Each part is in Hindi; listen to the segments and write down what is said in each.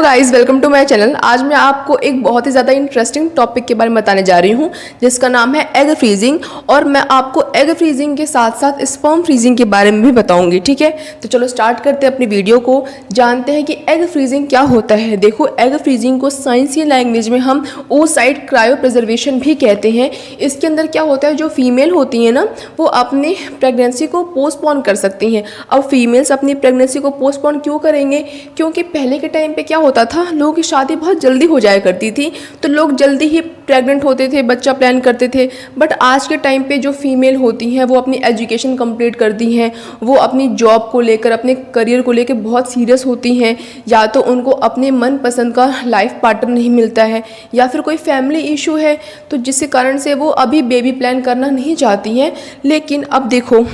Hello guys, welcome to my channel. आज मैं आपको एक बहुत ही ज़्यादा इंटरेस्टिंग टॉपिक के बारे में बताने जा रही हूँ जिसका नाम है एग फ्रीजिंग। और मैं आपको एग फ्रीजिंग के साथ साथ स्पर्म फ्रीजिंग के बारे में भी बताऊंगी। ठीक है, तो चलो स्टार्ट करते हैं अपनी वीडियो को। जानते हैं कि एग फ्रीजिंग क्या होता है। देखो, एग फ्रीजिंग को साइंसी लैंग्वेज में हम oocyte क्रायो प्रिजर्वेशन भी कहते हैं। इसके अंदर क्या होता है, जो फीमेल होती है ना, वो अपने प्रेगनेंसी को पोस्टपोन कर सकती हैं। अब फीमेल्स अपनी प्रेगनेंसी को पोस्टपोन क्यों करेंगे? क्योंकि पहले के टाइम पे क्या होता था, लोगों की शादी बहुत जल्दी हो जाया करती थी, तो लोग जल्दी ही प्रेग्नेंट होते थे, बच्चा प्लान करते थे। बट आज के टाइम पे जो फीमेल होती हैं वो अपनी एजुकेशन कंप्लीट करती हैं, वो अपनी जॉब को लेकर, अपने करियर को लेकर बहुत सीरियस होती हैं। या तो उनको अपने मनपसंद का लाइफ पार्टनर नहीं मिलता है, या फिर कोई फैमिली इशू है, तो जिसके कारण से वो अभी बेबी प्लान करना नहीं चाहती हैं। लेकिन अब देखो,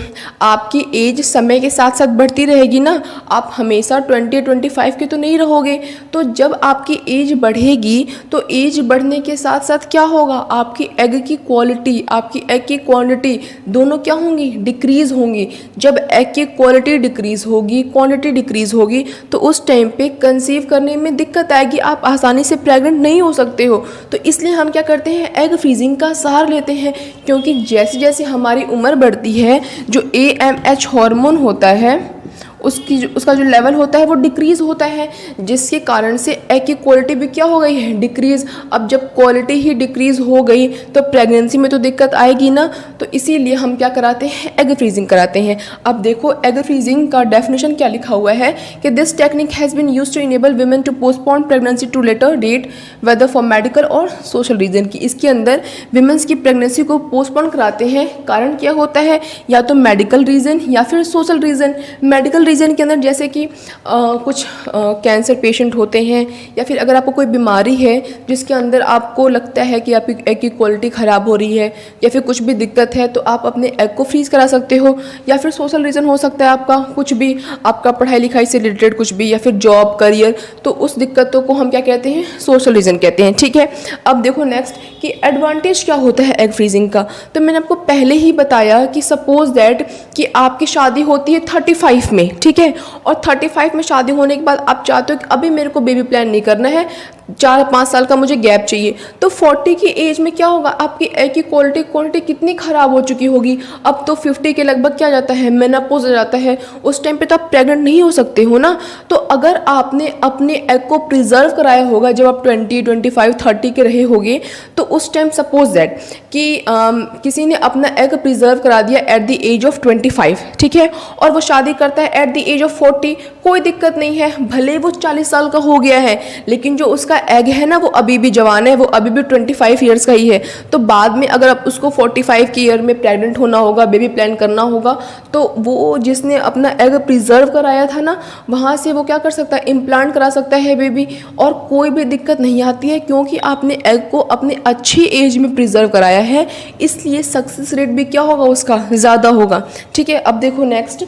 आपकी एज समय के साथ साथ बढ़ती रहेगी ना, आप हमेशा 20-25 के तो नहीं रहोगे। तो जब आपकी एज बढ़ेगी तो एज बढ़ने के साथ साथ क्या होगा, आपकी एग की क्वालिटी, आपकी एग की क्वांटिटी दोनों क्या होंगी, डिक्रीज़ होंगी। जब एग की क्वालिटी डिक्रीज़ होगी, क्वांटिटी डिक्रीज़ होगी, तो उस टाइम पे कंसीव करने में दिक्कत आएगी, आप आसानी से प्रेग्नेंट नहीं हो सकते हो। तो इसलिए हम क्या करते हैं, एग फ्रीजिंग का सहारा लेते हैं। क्योंकि जैसे जैसे हमारी उम्र बढ़ती है, जो AMH हार्मोन होता है उसका जो लेवल होता है वो डिक्रीज़ होता है, जिसके कारण से एग की क्वालिटी भी क्या हो गई है, डिक्रीज़। अब जब क्वालिटी ही डिक्रीज़ हो गई तो प्रेगनेंसी में तो दिक्कत आएगी ना। तो इसीलिए हम क्या कराते हैं, एग फ्रीजिंग कराते हैं। अब देखो, एग फ्रीजिंग का डेफिनेशन क्या लिखा हुआ है कि this technique has been used to enable women to postpone pregnancy to later date whether for medical और सोशल रीज़न की। इसके अंदर वुमेन्स की प्रेगनेंसी को पोस्टपोन कराते हैं। कारण क्या होता है, या तो मेडिकल रीज़न या फिर सोशल रीज़न। मेडिकल रीज़न के अंदर जैसे कि कुछ कैंसर पेशेंट होते हैं, या फिर अगर आपको कोई बीमारी है जिसके अंदर आपको लगता है कि आपकी एग की क्वालिटी ख़राब हो रही है, या फिर कुछ भी दिक्कत है, तो आप अपने एग को फ्रीज़ करा सकते हो। या फिर सोशल रीज़न हो सकता है आपका कुछ भी, आपका पढ़ाई लिखाई से रिलेटेड कुछ भी, या फिर जॉब करियर, तो उस दिक्कतों को हम क्या कहते हैं, सोशल रीज़न कहते हैं। ठीक है, अब देखो नेक्स्ट कि एडवांटेज क्या होता है एग फ्रीजिंग का। तो मैंने आपको पहले ही बताया कि सपोज दैट कि आपकी शादी होती है 35 में, ठीक है, और 35 में शादी होने के बाद आप चाहते हो कि अभी मेरे को बेबी प्लान नहीं करना है, 4-5 साल का मुझे गैप चाहिए। तो 40 की एज में क्या होगा, आपकी एग की क्वालिटी कितनी ख़राब हो चुकी होगी। अब तो 50 के लगभग क्या जाता है, मेनोपॉज हो जाता है। उस टाइम पे तो आप प्रेग्नेंट नहीं हो सकते हो ना। तो अगर आपने अपने एग को प्रिजर्व कराया होगा जब आप 20, 25, 30 के रहे होगे, तो उस टाइम सपोज दैट कि किसी ने अपना एग प्रिजर्व करा दिया एट द एज ऑफ 25, ठीक है, और वो शादी करता है एट द एज ऑफ 40, कोई दिक्कत नहीं है, भले वो 40 साल का हो गया है, लेकिन जो उसका एग है ना वो अभी भी जवान है, वो अभी भी 25 ईयर्स का ही है। तो बाद में अगर आप उसको 45 की ईयर में प्रेग्नेंट होना होगा, बेबी प्लान करना होगा, तो वो जिसने अपना एग प्रिजर्व कराया था ना, वहाँ से वो क्या कर सकता है, इम्प्लांट करा सकता है बेबी, और कोई भी दिक्कत नहीं आती है, क्योंकि आपने एग को अपने अच्छी एज में प्रिजर्व कराया है। इसलिए सक्सेस रेट भी क्या होगा, उसका ज़्यादा होगा। ठीक है, अब देखो नेक्स्ट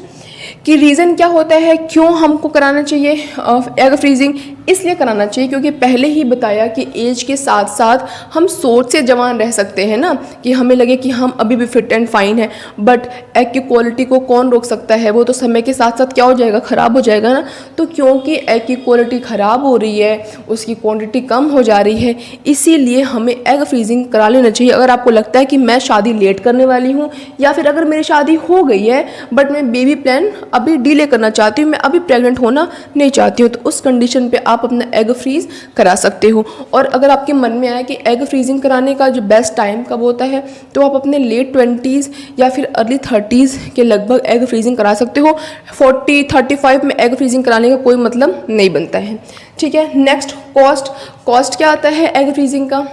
कि रीज़न क्या होता है, क्यों हमको कराना चाहिए एग फ्रीजिंग। इसलिए कराना चाहिए क्योंकि पहले ही बताया कि एज के साथ साथ हम सोच से जवान रह सकते हैं ना, कि हमें लगे कि हम अभी भी फिट एंड फाइन है। बट एग की क्वालिटी को कौन रोक सकता है, वो तो समय के साथ साथ क्या हो जाएगा, ख़राब हो जाएगा ना। तो क्योंकि एग की क्वालिटी ख़राब हो रही है, उसकी क्वांटिटी कम हो जा रही है, इसीलिए हमें एग फ्रीजिंग करा लेना चाहिए। अगर आपको लगता है कि मैं शादी लेट करने वाली हूँ, या फिर अगर मेरी शादी हो गई है बट मैं बेबी प्लान अभी डिले करना चाहती हूँ, मैं अभी प्रेग्नेंट होना नहीं चाहती हूँ, तो उस कंडीशन पे आप अपना एग फ्रीज करा सकते हो। और अगर आपके मन में आए कि एग फ्रीजिंग कराने का जो बेस्ट टाइम कब होता है, तो आप अपने लेट 20s या फिर अर्ली 30s के लगभग एग फ्रीजिंग करा सकते हो। 40-35 में एग फ्रीजिंग कराने का कोई मतलब नहीं बनता है। ठीक है, नेक्स्ट कॉस्ट क्या आता है एग फ्रीजिंग का।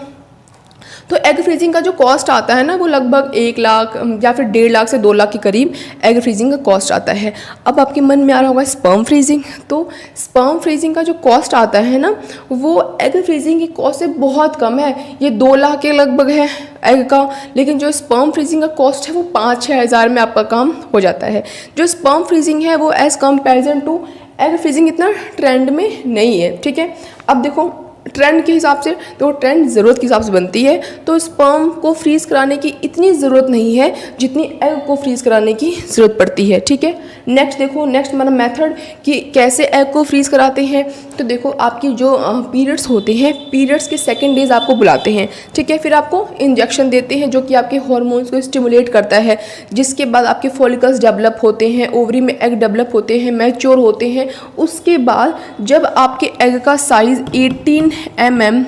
तो एग फ्रीजिंग का जो कॉस्ट आता है ना, वो लगभग 1 लाख या फिर 1.5 लाख से 2 लाख के करीब एग फ्रीजिंग का कॉस्ट आता है। अब आपके मन में आ रहा होगा स्पर्म फ्रीजिंग। तो स्पर्म फ्रीजिंग का जो कॉस्ट आता है ना, वो एग फ्रीजिंग की कॉस्ट से बहुत कम है, ये 2 लाख के लगभग है एग का। लेकिन जो स्पर्म फ्रीजिंग का कॉस्ट है वो 5-6 हज़ार में आपका काम हो जाता है। जो स्पर्म फ्रीजिंग है वो as comparison to egg freezing इतना ट्रेंड में नहीं है। ठीक है, अब देखो ट्रेंड के हिसाब से, तो ट्रेंड ज़रूरत के हिसाब से बनती है। तो स्पर्म को फ्रीज कराने की इतनी ज़रूरत नहीं है जितनी एग को फ्रीज कराने की ज़रूरत पड़ती है, ठीक है। नेक्स्ट देखो, नेक्स्ट हमारा मेथड कि कैसे एग को फ्रीज कराते हैं। तो देखो, आपकी जो पीरियड्स होते हैं, पीरियड्स के सेकेंड डेज आपको बुलाते हैं, ठीक है। फिर आपको इंजेक्शन देते हैं जो कि आपके हार्मोन्स को स्टिमुलेट करता है, जिसके बाद आपके फॉलिकल्स डेवलप होते हैं, ओवरी में एग डेवलप होते हैं, मैच्योर होते हैं। उसके बाद जब आपके एग का साइज़ 18 mm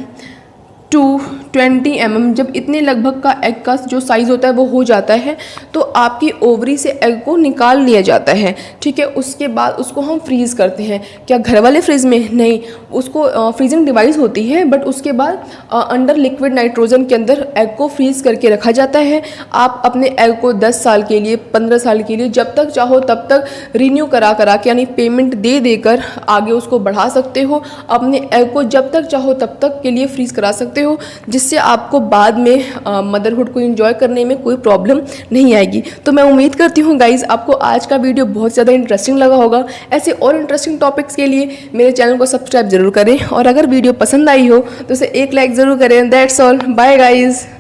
टू 20 mm, जब इतने लगभग का एग का जो साइज़ होता है वो हो जाता है, तो आपकी ओवरी से एग को निकाल लिया जाता है, ठीक है। उसके बाद उसको हम फ्रीज़ करते हैं। क्या घर वाले फ्रिज में? नहीं, उसको फ्रीजिंग डिवाइस होती है, बट उसके बाद अंडर लिक्विड नाइट्रोजन के अंदर एग को फ्रीज़ करके रखा जाता है। आप अपने एग को 10 साल के लिए, 15 साल के लिए, जब तक चाहो तब तक रिन्यू करा के यानी पेमेंट दे देकर आगे उसको बढ़ा सकते हो। अपने एग को जब तक चाहो तब तक के लिए फ्रीज़ करा सकते हो, जिससे आपको बाद में मदरहुड को एंजॉय करने में कोई प्रॉब्लम नहीं आएगी। तो मैं उम्मीद करती हूँ गाइज़ आपको आज का वीडियो बहुत ज़्यादा इंटरेस्टिंग लगा होगा। ऐसे और इंटरेस्टिंग टॉपिक्स के लिए मेरे चैनल को सब्सक्राइब जरूर करें, और अगर वीडियो पसंद आई हो तो उसे एक लाइक ज़रूर करें। That's all, bye guys.